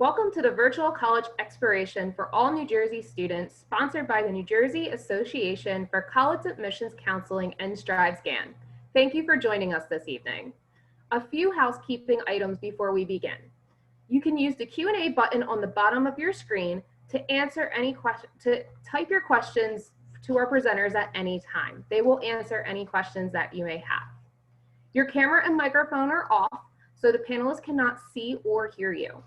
Welcome to the Virtual College Exploration for all New Jersey students, sponsored by the New Jersey Association for College Admissions Counseling and Strives-GAN. Thank you for joining us this evening. A few housekeeping items before we begin. You can use the Q&A button on the bottom of your screen to answer any question, to type your questions to our presenters at any time. They will answer any questions that you may have. Your camera and microphone are off, so the panelists cannot see or hear you.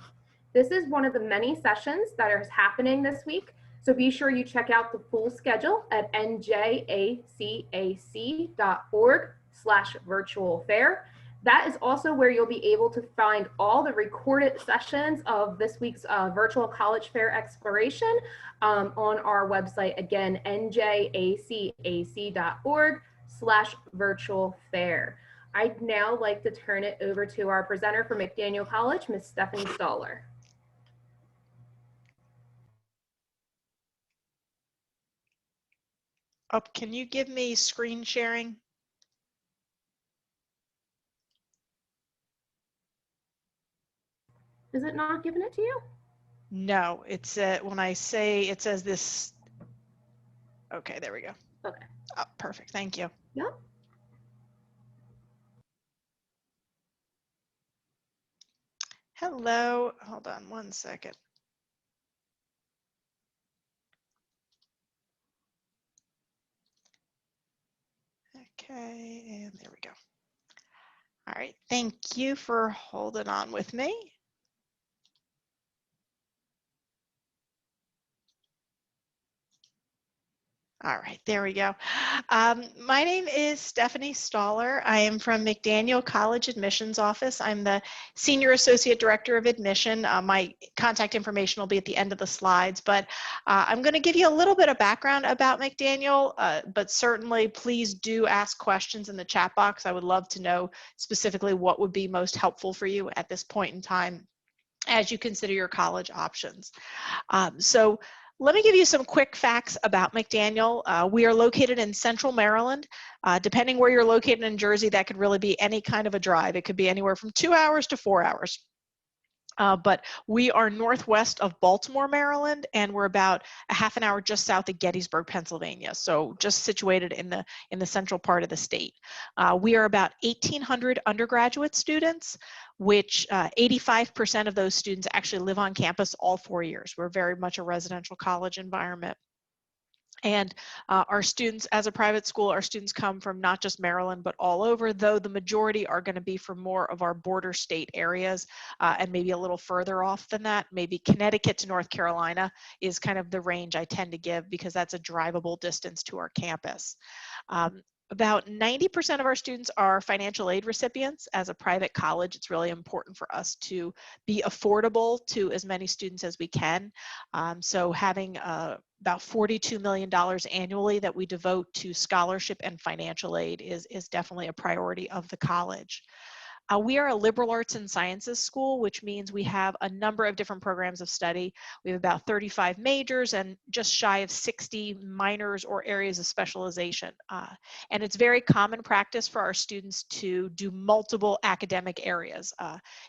This is one of the many sessions that is happening this week, so be sure you check out the full schedule at njacac.org/virtualfair. That is also where you'll be able to find all the recorded sessions of this week's Virtual College Fair Exploration on our website, again, njacac.org/virtualfair. I'd now like to turn it over to our presenter for McDaniel College, Ms. Stephanie Stoller. Oh, can you give me screen sharing? Is it not giving it to you? No, it's when I say it says this. Okay, there we go. Okay. Oh, perfect. Thank you. Yep. Hello. Hold on one second. Okay, and there we go. All right, thank you for holding on with me. All right, there we go. My name is Stephanie Stoller. I am from McDaniel College Admissions Office. I'm the Senior Associate Director of Admission. My contact information will be at the end of the slides, but I'm going to give you a little bit of background about McDaniel, but certainly please do ask questions in the chat box. I would love to know specifically what would be most helpful for you at this point in time as you consider your college options. So let me give you some quick facts about McDaniel. We are located in Central Maryland. Depending where you're located in Jersey, that could really be any kind of a drive. It could be anywhere from 2 hours to 4 hours. But we are northwest of Baltimore, Maryland, and we're about a half an hour just south of Gettysburg, Pennsylvania. So just situated in the central part of the state. We are about 1,800 undergraduate students, which 85% of those students actually live on campus all 4 years. We're very much a residential college environment. And our students, as a private school, our students come from not just Maryland, but all over, though the majority are going to be from more of our border state areas and maybe a little further off than that. Maybe Connecticut to North Carolina is kind of the range I tend to give because that's a drivable distance to our campus. About 90% of our students are financial aid recipients. As a private college, it's really important for us to be affordable to as many students as we can. So having about $42 million annually that we devote to scholarship and financial aid is definitely a priority of the college. We are a liberal arts and sciences school, which means we have a number of different programs of study. We have about 35 majors and just shy of 60 minors or areas of specialization. And it's very common practice for our students to do multiple academic areas.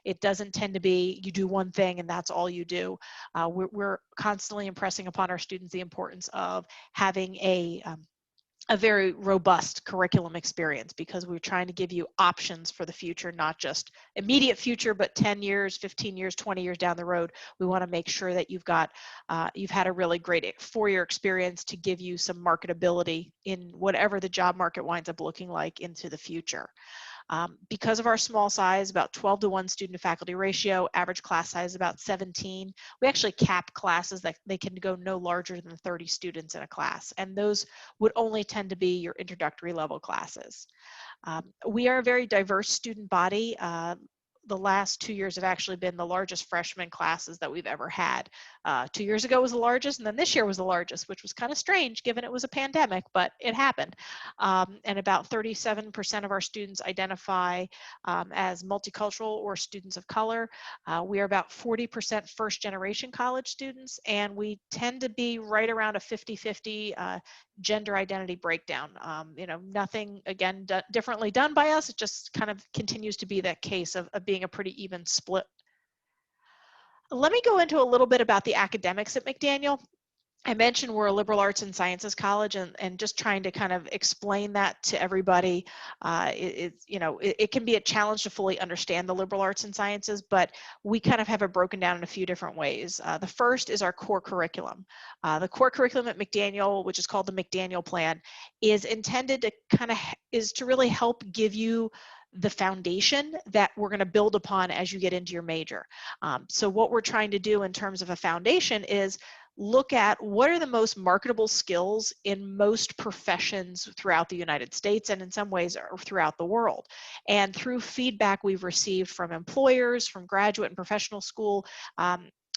It doesn't tend to be you do one thing and that's all you do. We're constantly impressing upon our students the importance of having a very robust curriculum experience because we're trying to give you options for the future, not just immediate future, but 10 years, 15 years, 20 years down the road. We want to make sure that you've had a really great 4-year experience to give you some marketability in whatever the job market winds up looking like into the future. Because of our small size, about 12 to 1 student to faculty ratio, average class size about 17. We actually cap classes that they can go no larger than 30 students in a class, and those would only tend to be your introductory level classes. We are a very diverse student body. The last 2 years have actually been the largest freshman classes that we've ever had. 2 years ago was the largest, and then this year was the largest, which was kind of strange given it was a pandemic, but it happened. And about 37% of our students identify as multicultural or students of color. We are about 40% first generation college students, and we tend to be right around a 50-50 gender identity breakdown. Nothing, again, differently done by us. It just kind of continues to be that case of being a pretty even split. Let me go into a little bit about the academics at McDaniel. I mentioned we're a liberal arts and sciences college, and just trying to kind of explain that to everybody. It can be a challenge to fully understand the liberal arts and sciences, but we kind of have it broken down in a few different ways. The first is our core curriculum. The core curriculum at McDaniel, which is called the McDaniel Plan, is intended to really help give you the foundation that we're going to build upon as you get into your major. So what we're trying to do in terms of a foundation is look at what are the most marketable skills in most professions throughout the United States, and in some ways throughout the world. And through feedback we've received from employers, from graduate and professional school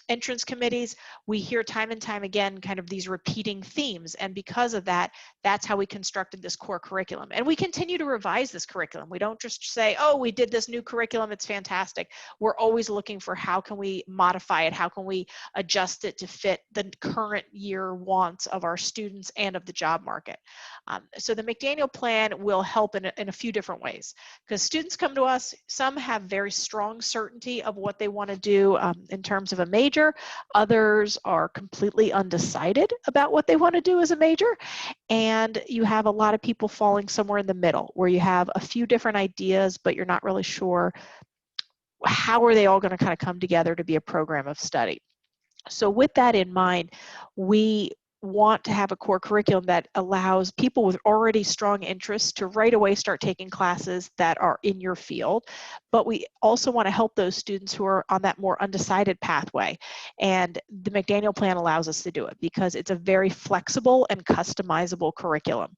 entrance committees, we hear time and time again kind of these repeating themes. And because of that, that's how we constructed this core curriculum. And we continue to revise this curriculum. We don't just say, oh, we did this new curriculum, it's fantastic. We're always looking for how can we modify it, how can we adjust it to fit the current year wants of our students and of the job market. So the McDaniel Plan will help in a few different ways, because students come to us, some have very strong certainty of what they want to do in terms of a major. Others are completely undecided about what they want to do as a major. And you have a lot of people falling somewhere in the middle, where you have a few different ideas, but you're not really sure how are they all going to kind of come together to be a program of study. So with that in mind, we want to have a core curriculum that allows people with already strong interests to right away start taking classes that are in your field. But we also want to help those students who are on that more undecided pathway. And the McDaniel Plan allows us to do it because it's a very flexible and customizable curriculum.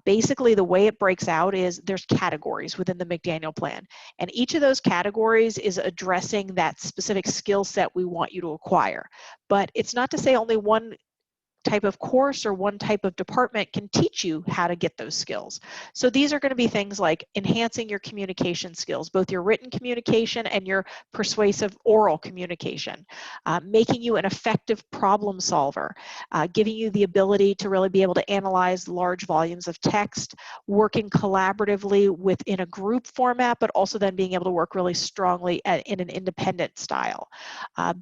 Basically, the way it breaks out is there's categories within the McDaniel Plan. And each of those categories is addressing that specific skill set we want you to acquire. But it's not to say only one type of course or one type of department can teach you how to get those skills. So these are going to be things like enhancing your communication skills, both your written communication and your persuasive oral communication, making you an effective problem solver, giving you the ability to really be able to analyze large volumes of text, working collaboratively within a group format, but also then being able to work really strongly in an independent style,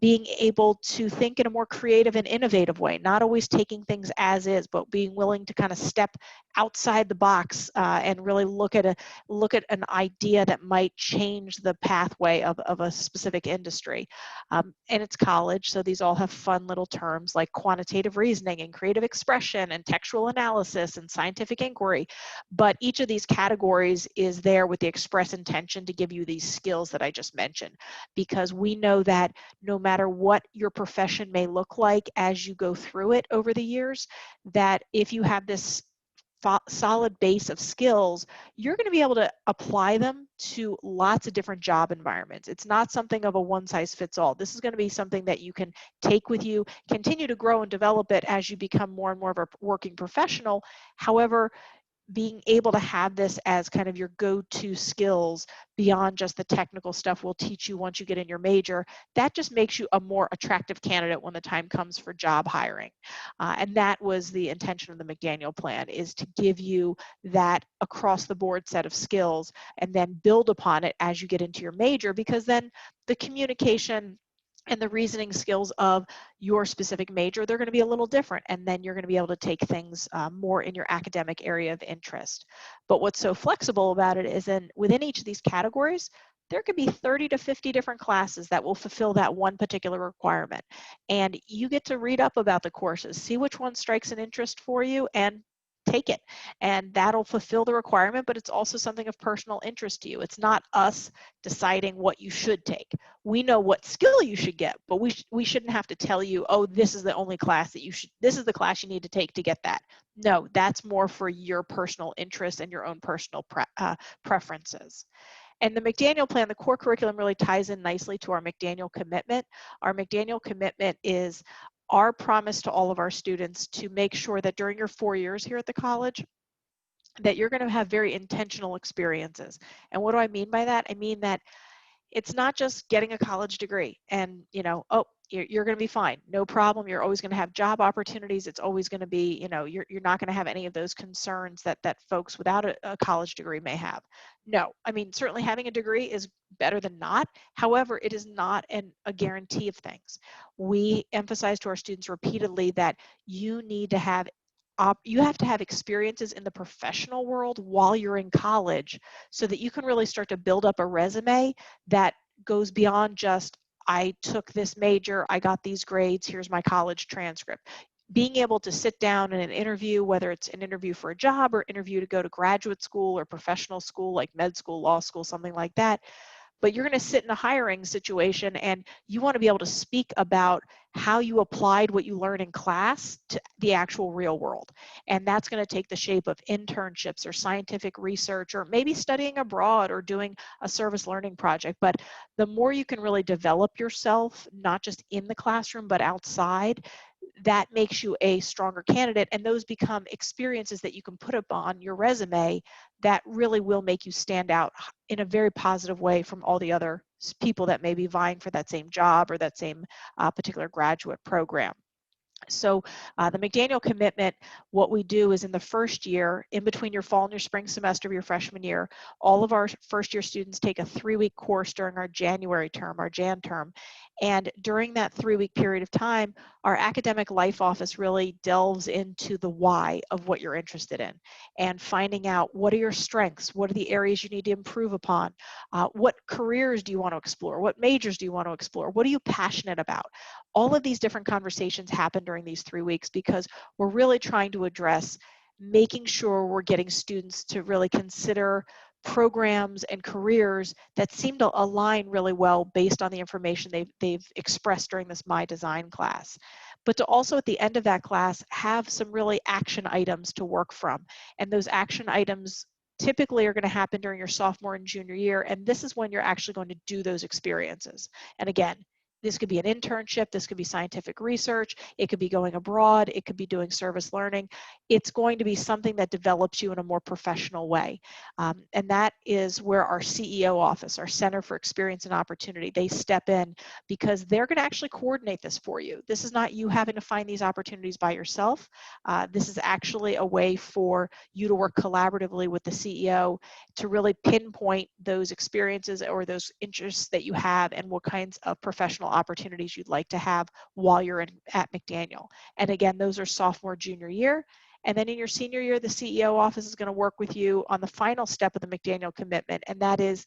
being able to think in a more creative and innovative way, not always taking things as is, but being willing to kind of step outside the box and really look at an idea that might change the pathway of a specific industry. And it's college, so these all have fun little terms like quantitative reasoning and creative expression and textual analysis and scientific inquiry. But each of these categories is there with the express intention to give you these skills that I just mentioned, because we know that no matter what your profession may look like as you go through it over the years, that if you have this solid base of skills, you're going to be able to apply them to lots of different job environments. It's not something of a one-size-fits-all. This is going to be something that you can take with you, continue to grow and develop it as you become more and more of a working professional. However, being able to have this as kind of your go-to skills beyond just the technical stuff we'll teach you once you get in your major, that just makes you a more attractive candidate when the time comes for job hiring. And that was the intention of the McDaniel Plan, is to give you that across the board set of skills and then build upon it as you get into your major, because then the communication and the reasoning skills of your specific major, they're going to be a little different. And then you're going to be able to take things more in your academic area of interest. But what's so flexible about it is within each of these categories, there could be 30 to 50 different classes that will fulfill that one particular requirement. And you get to read up about the courses, see which one strikes an interest for you, and take it. And that'll fulfill the requirement, but it's also something of personal interest to you. It's not us deciding what you should take. We know what skill you should get, but we shouldn't have to tell you, oh, this is the only class that this is the class you need to take to get that. No, that's more for your personal interest and your own personal preferences. And the McDaniel Plan, the core curriculum, really ties in nicely to our McDaniel Commitment. Our McDaniel Commitment is our promise to all of our students to make sure that during your 4 years here at the college, that you're going to have very intentional experiences. And what do I mean by that? I mean that it's not just getting a college degree and, oh, you're going to be fine. No problem. You're always going to have job opportunities. It's always going to be, you know, you're not going to have any of those concerns that folks without a college degree may have. No, I mean, certainly having a degree is better than not. However, it is not a guarantee of things. We emphasize to our students repeatedly that you need to have you have to have experiences in the professional world while you're in college so that you can really start to build up a resume that goes beyond just, I took this major, I got these grades, here's my college transcript. Being able to sit down in an interview, whether it's an interview for a job or interview to go to graduate school or professional school like med school, law school, something like that, but you're going to sit in a hiring situation and you want to be able to speak about how you applied what you learned in class to the actual real world. And that's going to take the shape of internships or scientific research or maybe studying abroad or doing a service learning project. But the more you can really develop yourself, not just in the classroom, but outside, that makes you a stronger candidate, and those become experiences that you can put up on your resume that really will make you stand out in a very positive way from all the other people that may be vying for that same job or that same particular graduate program. So the McDaniel Commitment, what we do is in the first year, in between your fall and your spring semester of your freshman year, all of our first year students take a 3-week course during our January term, our Jan term. And during that 3-week period of time, our academic life office really delves into the why of what you're interested in and finding out what are your strengths, what are the areas you need to improve upon, what careers do you want to explore, what majors do you want to explore, what are you passionate about. All of these different conversations happen during these 3 weeks because we're really trying to address making sure we're getting students to really consider programs and careers that seem to align really well based on the information they've expressed during this My Design class. But to also at the end of that class have some really action items to work from. And those action items typically are going to happen during your sophomore and junior year, and this is when you're actually going to do those experiences. And again, this could be an internship, this could be scientific research, it could be going abroad, it could be doing service learning. It's going to be something that develops you in a more professional way. And that is where our CEO office, our Center for Experience and Opportunity, they step in because they're going to actually coordinate this for you. This is not you having to find these opportunities by yourself. This is actually a way for you to work collaboratively with the CEO to really pinpoint those experiences or those interests that you have and what kinds of professional opportunities you'd like to have while you're at McDaniel. And again, those are sophomore, junior year. And then in your senior year, the CEO office is going to work with you on the final step of the McDaniel Commitment, and that is,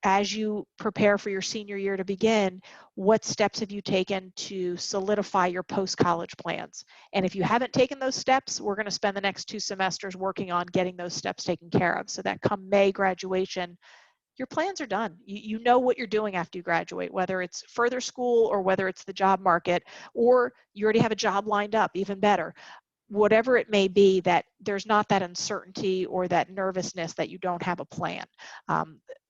as you prepare for your senior year to begin, what steps have you taken to solidify your post-college plans? And if you haven't taken those steps, we're going to spend the next 2 semesters working on getting those steps taken care of so that come May graduation, your plans are done. You know what you're doing after you graduate, whether it's further school or whether it's the job market, or you already have a job lined up, even better. Whatever it may be, that there's not that uncertainty or that nervousness that you don't have a plan.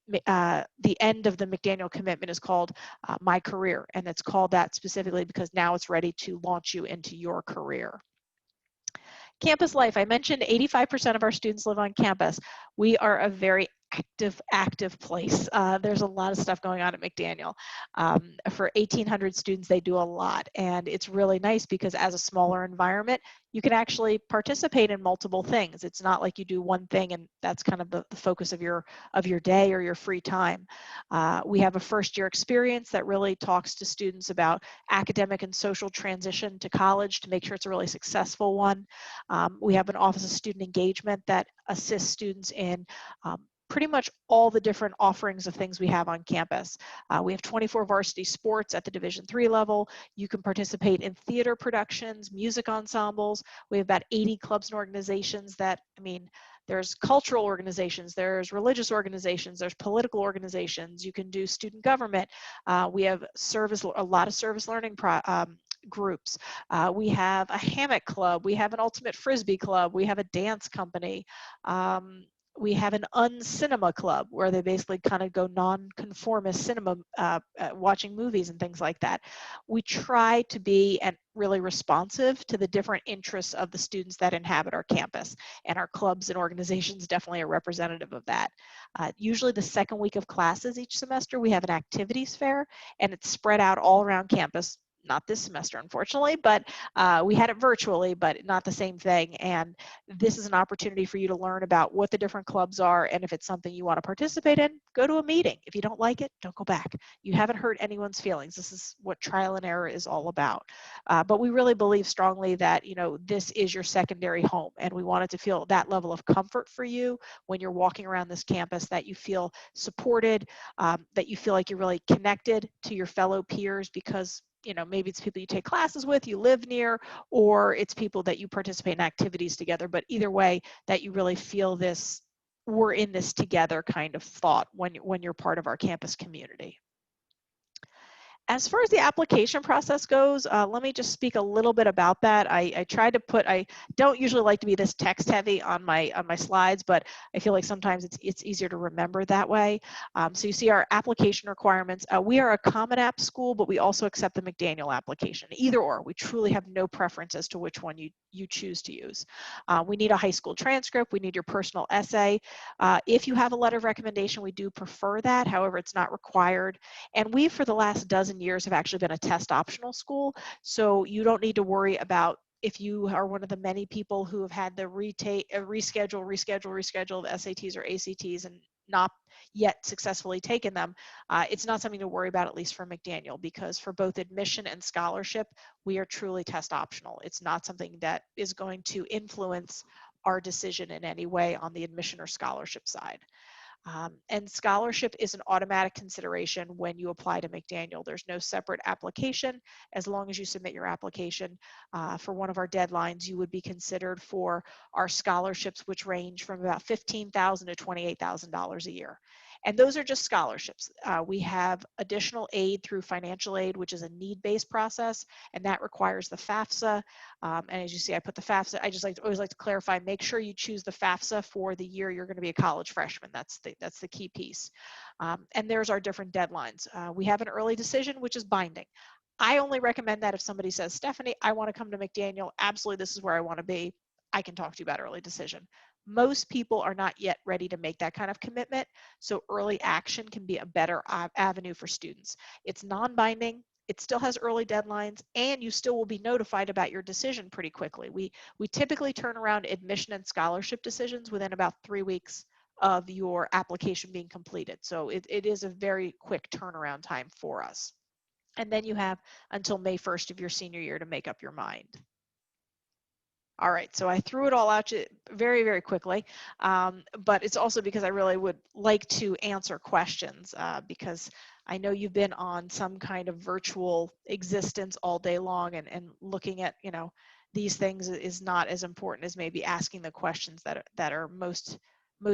The end of the McDaniel Commitment is called My Career, and it's called that specifically because now it's ready to launch you into your career. Campus life, I mentioned 85% of our students live on campus. We are a very active place. There's a lot of stuff going on at McDaniel. For 1,800 students, they do a lot, and it's really nice because as a smaller environment, you can actually participate in multiple things. It's not like you do one thing and that's kind of the focus of your day or your free time. We have a first year experience that really talks to students about academic and social transition to college to make sure it's a really successful one. We have an Office of Student Engagement that assists students in pretty much all the different offerings of things we have on campus. We have 24 varsity sports at the Division III level. You can participate in theater productions, music ensembles. We have about 80 clubs and organizations that, I mean, there's cultural organizations, there's religious organizations, there's political organizations. You can do student government. We have a lot of service learning groups. We have a hammock club. We have an ultimate frisbee club. We have a dance company. We have an uncinema club where they basically kind of go non-conformist cinema, watching movies and things like that. We try to be really responsive to the different interests of the students that inhabit our campus, and our clubs and organizations definitely are representative of that. Usually the second week of classes each semester, we have an activities fair, and it's spread out all around campus. Not this semester, unfortunately, but we had it virtually, but not the same thing. And this is an opportunity for you to learn about what the different clubs are, and if it's something you want to participate in, go to a meeting. If you don't like it, don't go back. You haven't hurt anyone's feelings. This is what trial and error is all about. But we really believe strongly that, you know, this is your secondary home, and we want it to feel that level of comfort for you when you're walking around this campus, that you feel supported, that you feel like you're really connected to your fellow peers, because you know, maybe it's people you take classes with, you live near, or it's people that you participate in activities together. But either way, that you really feel this, we're in this together kind of thought when you're part of our campus community. As far as the application process goes, let me just speak a little bit about that. I tried to put, I don't usually like to be this text heavy on my slides, but I feel like sometimes it's easier to remember that way. So you see our application requirements. We are a Common App school, but we also accept the McDaniel application, either or. We truly have no preference as to which one you choose to use. We need a high school transcript. We need your personal essay. If you have a letter of recommendation, we do prefer that. However, it's not required. And we, for the last dozen years, have actually been a test optional school. So you don't need to worry about if you are one of the many people who have had the reschedule the SATs or ACTs and not yet successfully taken them. It's not something to worry about, at least for McDaniel, because for both admission and scholarship, we are truly test optional. It's not something that is going to influence our decision in any way on the admission or scholarship side. And scholarship is an automatic consideration when you apply to McDaniel. There's no separate application. As long as you submit your application for one of our deadlines, you would be considered for our scholarships, which range from about $15,000 to $28,000 a year. And those are just scholarships. We have additional aid through financial aid, which is a need-based process, and that requires the FAFSA. And as you see, I put the FAFSA. I just always like to clarify, make sure you choose the FAFSA for the year you're going to be a college freshman. That's the key piece. And there's our different deadlines. We have an early decision, which is binding. I only recommend that if somebody says, Stephanie, I want to come to McDaniel. Absolutely, this is where I want to be. I can talk to you about early decision. Most people are not yet ready to make that kind of commitment, so early action can be a better avenue for students. It's non-binding, it still has early deadlines, and you still will be notified about your decision pretty quickly. We typically turn around admission and scholarship decisions within about 3 weeks of your application being completed. So it is a very quick turnaround time for us. And then you have until May 1st of your senior year to make up your mind. All right, so I threw it all out very, very quickly, but it's also because I really would like to answer questions because I know you've been on some kind of virtual existence all day long, and looking at, you know, these things is not as important as maybe asking the questions that are most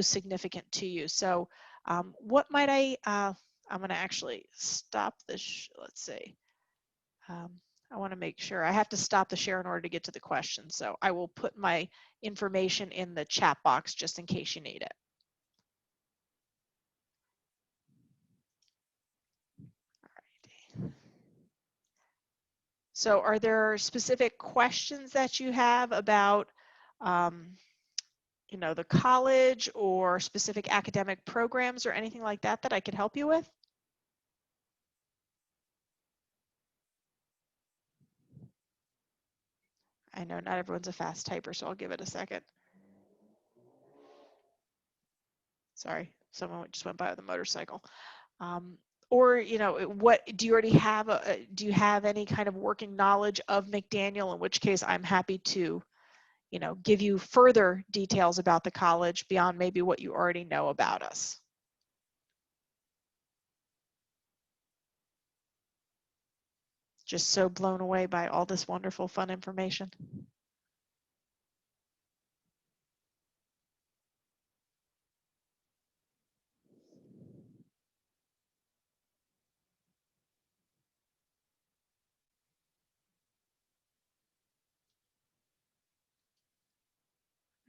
significant to you. So what might I'm going to actually stop this. Let's see. I want to make sure I have to stop the share in order to get to the question. So I will put my information in the chat box just in case you need it. Alrighty. So are there specific questions that you have about, you know, the college or specific academic programs or anything like that that I could help you with? I know not everyone's a fast typer, so I'll give it a second. Sorry, someone just went by with a motorcycle. Or, you know, what do you already have? Do you have any kind of working knowledge of McDaniel? In which case, I'm happy to, you know, give you further details about the college beyond maybe what you already know about us. Just so blown away by all this wonderful, fun information.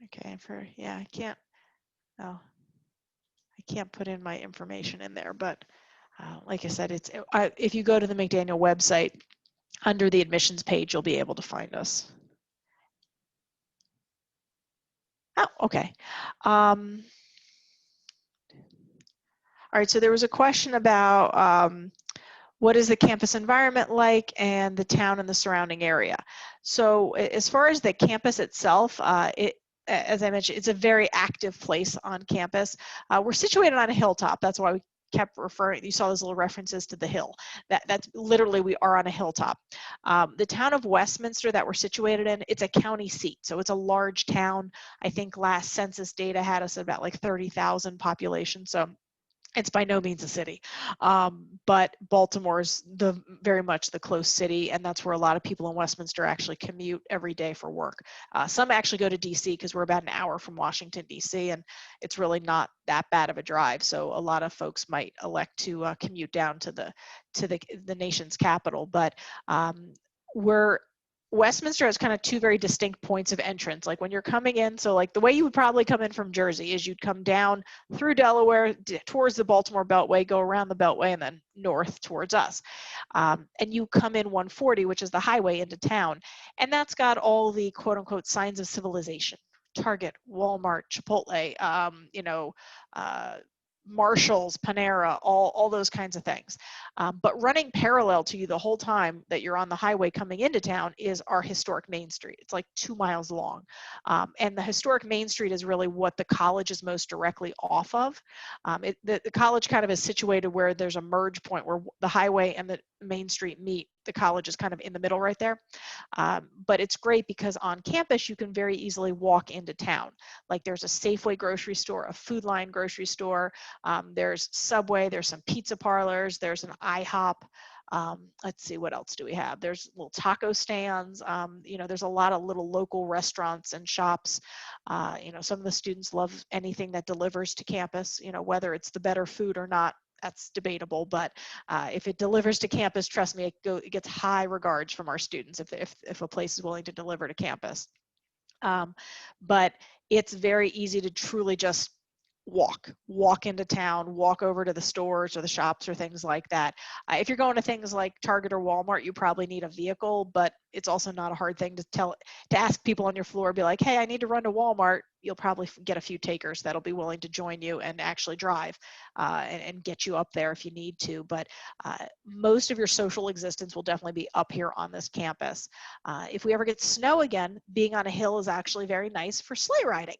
Okay, yeah, I can't Oh, I can't put in my information in there, but like I said, if you go to the McDaniel website, under the admissions page, you'll be able to find us. Oh, okay. All right, so there was a question about what is the campus environment like and the town and the surrounding area. So as far as the campus itself, as I mentioned, it's a very active place on campus. We're situated on a hilltop. That's why we kept referring, you saw those little references to the hill. That's literally, we are on a hilltop. The town of Westminster that we're situated in, it's a county seat. So it's a large town. I think last census data had us at about like 30,000 population. So it's by no means a city, but Baltimore's very much the close city, and that's where a lot of people in Westminster actually commute every day for work. Some actually go to DC because we're about an hour from Washington, DC, and it's really not that bad of a drive. So a lot of folks might elect to commute down to the nation's capital, but Westminster has kind of two very distinct points of entrance. Like when you're coming in, so like the way you would probably come in from Jersey is you'd come down through Delaware towards the Baltimore Beltway, go around the Beltway, and then north towards us. And you come in 140, which is the highway into town. And that's got all the quote unquote signs of civilization. Target, Walmart, Chipotle, Marshalls, Panera, all those kinds of things. But running parallel to you the whole time that you're on the highway coming into town is our historic Main Street. It's like 2 miles long. And the historic Main Street is really what the college is most directly off of. The college kind of is situated where there's a merge point where the highway and the Main Street meet. The college is kind of in the middle right there. But it's great because on campus, you can very easily walk into town. Like there's a Safeway grocery store, a Food Line grocery store, there's Subway, there's some pizza parlors, there's an IHOP. Let's see, what else do we have? There's little taco stands. There's a lot of little local restaurants and shops. Some of the students love anything that delivers to campus, whether it's the better food or not. That's debatable, but if it delivers to campus, trust me, it gets high regards from our students if a place is willing to deliver to campus. But it's very easy to truly just walk into town, walk over to the stores or the shops or things like that. If you're going to things like Target or Walmart, you probably need a vehicle, but it's also not a hard thing to ask people on your floor, be like, hey, I need to run to Walmart. You'll probably get a few takers that'll be willing to join you and actually drive and get you up there if you need to. But most of your social existence will definitely be up here on this campus. If we ever get snow again, being on a hill is actually very nice for sleigh riding.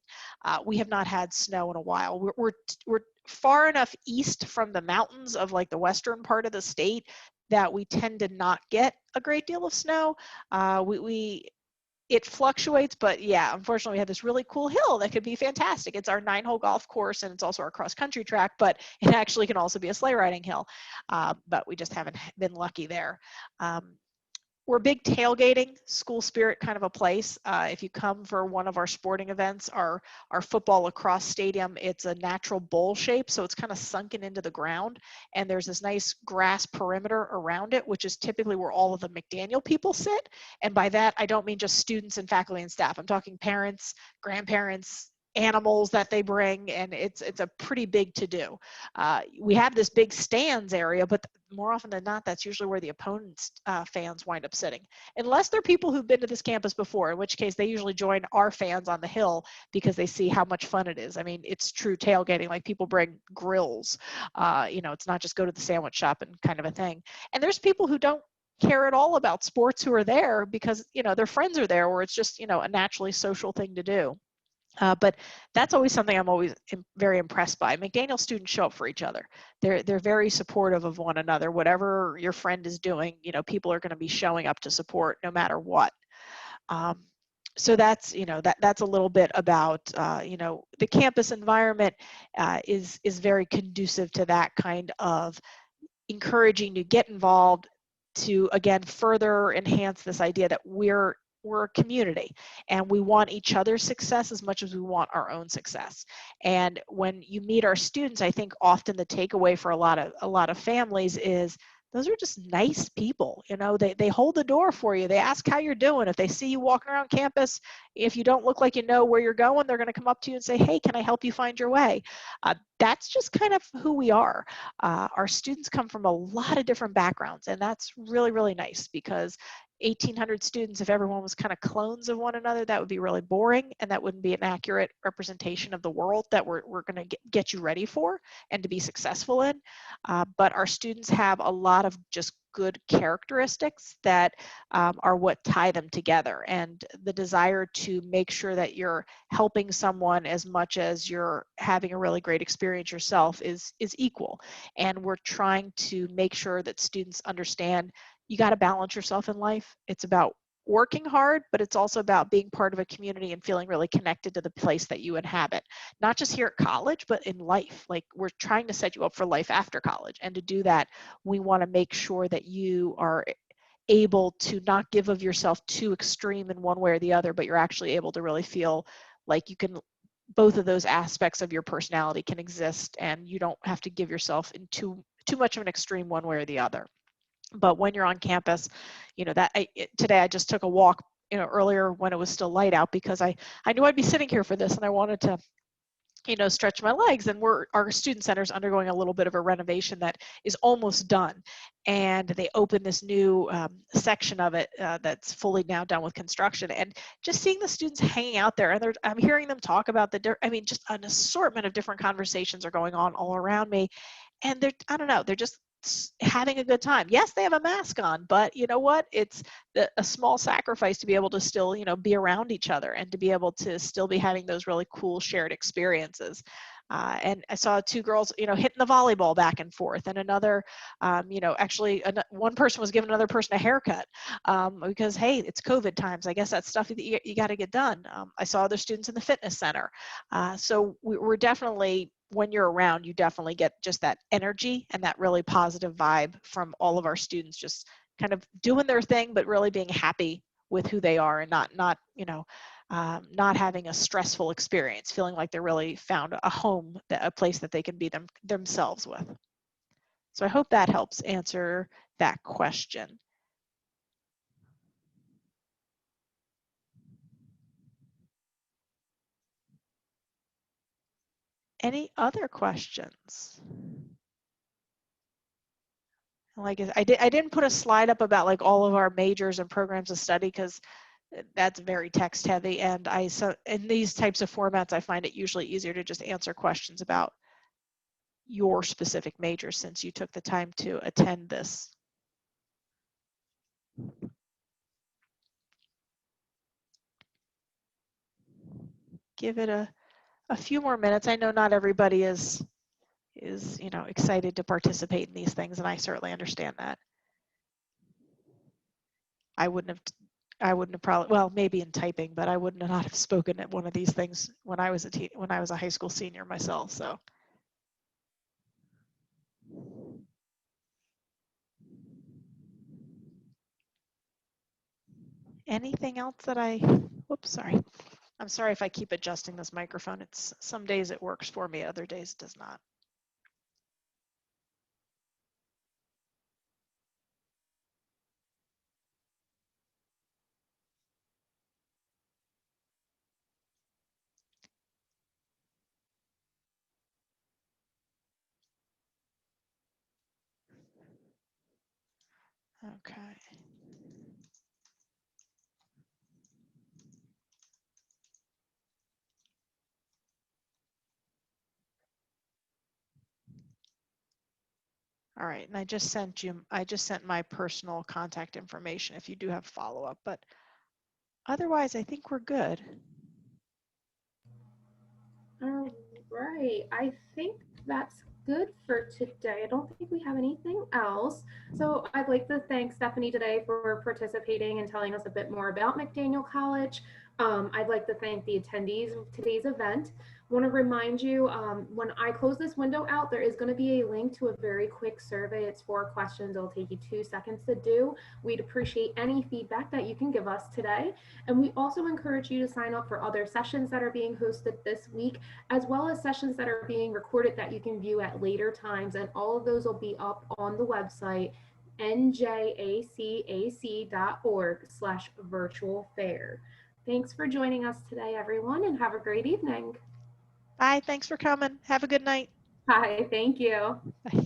We have not had snow in a while. We're far enough east from the mountains of like the western part of the state that we tend to not get a great deal of snow. It fluctuates, but yeah, unfortunately we have this really cool hill that could be fantastic. It's our 9-hole golf course and it's also our cross-country track, but it actually can also be a sleigh riding hill. But we just haven't been lucky there. We're big tailgating, school spirit kind of a place. If you come for one of our sporting events, our football lacrosse stadium, it's a natural bowl shape, so it's kind of sunken into the ground, and there's this nice grass perimeter around it, which is typically where all of the McDaniel people sit. And by that, I don't mean just students and faculty and staff. I'm talking parents, grandparents, animals that they bring, and it's a pretty big to-do. We have this big stands area, but more often than not, that's usually where the opponent's fans wind up sitting. Unless they're people who've been to this campus before, in which case they usually join our fans on the hill because they see how much fun it is. I mean, it's true tailgating, like people bring grills. It's not just go to the sandwich shop and kind of a thing. And there's people who don't care at all about sports who are there because, their friends are there, or it's just, a naturally social thing to do. But that's always something I'm always very impressed by. McDaniel students show up for each other. They're very supportive of one another. Whatever your friend is doing, people are going to be showing up to support no matter what. So that's that's a little bit about the campus environment is very conducive to that kind of encouraging you to get involved, to again further enhance this idea that we're a community and we want each other's success as much as we want our own success. And when you meet our students, I think often the takeaway for a lot of families is those are just nice people. You know, they hold the door for you. They ask how you're doing. If they see you walking around campus, if you don't look like you know where you're going, they're going to come up to you and say, hey, can I help you find your way? That's just kind of who we are. Our students come from a lot of different backgrounds, and that's really, really nice, because 1,800 students, if everyone was kind of clones of one another, that would be really boring, and that wouldn't be an accurate representation of the world that we're going to get you ready for and to be successful in. But our students have a lot of just good characteristics that are what tie them together, and the desire to make sure that you're helping someone as much as you're having a really great experience yourself is equal. And we're trying to make sure that students understand you got to balance yourself in life. It's about working hard, but it's also about being part of a community and feeling really connected to the place that you inhabit, not just here at college, but in life. Like, we're trying to set you up for life after college, and to do that, we want to make sure that you are able to not give of yourself too extreme in one way or the other, but you're actually able to really feel like you can, both of those aspects of your personality can exist, and you don't have to give yourself in too much of an extreme one way or the other. But when you're on campus, you know, today I just took a walk, you know, earlier when it was still light out, because I knew I'd be sitting here for this, and I wanted to, you know, stretch my legs. And our student center is undergoing a little bit of a renovation that is almost done, and they opened this new section of it that's fully now done with construction. And just seeing the students hanging out there, and I'm hearing them talk about just an assortment of different conversations are going on all around me, and I don't know, they're just having a good time. Yes, they have a mask on, but you know what? It's a small sacrifice to be able to still, you know, be around each other, and to be able to still be having those really cool shared experiences. And I saw two girls, you know, hitting the volleyball back and forth, and another, you know, actually one person was giving another person a haircut, because, hey, it's COVID times. I guess that's stuff that you got to get done. I saw other students in the fitness center. So we're definitely, when you're around, you definitely get just that energy and that really positive vibe from all of our students, just kind of doing their thing, but really being happy with who they are, and not you know, not having a stressful experience, feeling like they really found a home, a place that they can be themselves with. So I hope that helps answer that question. Any other questions? Like, I didn't put a slide up about like all of our majors and programs of study, because that's very text heavy, and so in these types of formats, I find it usually easier to just answer questions about your specific major, since you took the time to attend this. Give it a few more minutes. I know not everybody is you know, excited to participate in these things, and I certainly understand that. I wouldn't have probably, well, maybe in typing, but I wouldn't not have spoken at one of these things when I was a high school senior myself. So anything else that whoops, sorry. I'm sorry if I keep adjusting this microphone. It's some days it works for me, other days it does not. Okay. All right, and I just sent my personal contact information if you do have follow-up, but otherwise I think we're good. All right, I think that's good for today. I don't think we have anything else. So I'd like to thank Stephanie today for participating and telling us a bit more about McDaniel College. I'd like to thank the attendees of today's event. I want to remind you, when I close this window out, there is going to be a link to a very quick survey. It's 4 questions. It'll take you 2 seconds to do. We'd appreciate any feedback that you can give us today. And we also encourage you to sign up for other sessions that are being hosted this week, as well as sessions that are being recorded that you can view at later times. And all of those will be up on the website NJACAC.org/virtual fair. Thanks for joining us today, everyone, and have a great evening. Bye. Thanks for coming. Have a good night. Bye. Thank you. Bye.